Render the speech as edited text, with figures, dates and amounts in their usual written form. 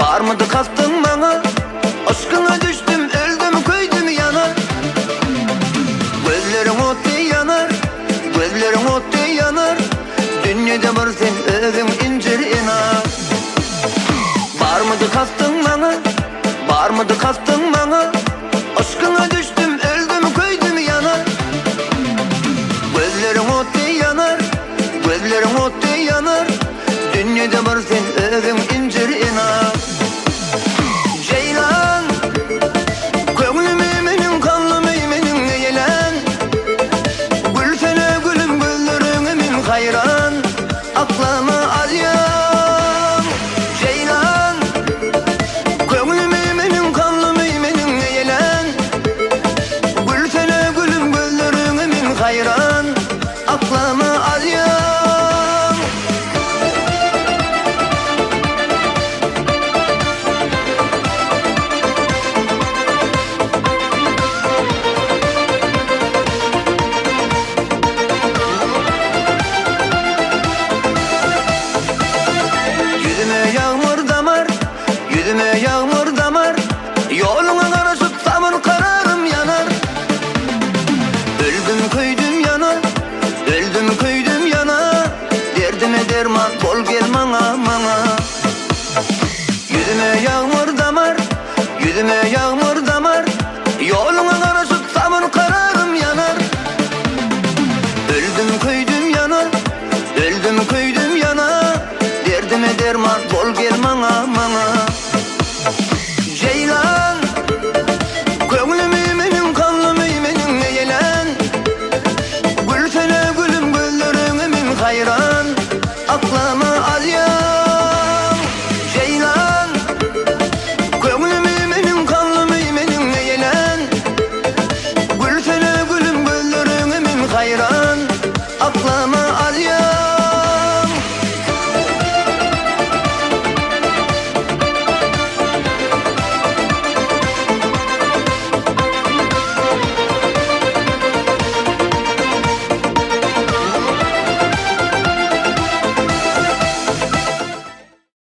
Barmıdı kastın bana, aşkına düştüm, öldüm, köydüm yana. Gözlerim otu yanar, gözlerim otu yanar. Dünyada var sen özüm incir inar. Barmıdı kastın bana, barmıdı kastın bana, aşkına düştüm, öldüm, köydüm yana. Gözlerim otu yanar, gözlerim otu yanar. Dünyada var sen özüm incir inar. Ceylan, gönlüm emenin, kanlım emenin eğlen. Gülsene gülüm, güllerin emin hayran. Aklıma alyan. Ceylan, gönlüm emenin, kanlım emenin eğlen. Gülsene gülüm, güllerin emin hayran. Aklıma alyan. Yüzüme yağmur damar, yüzüme yağmur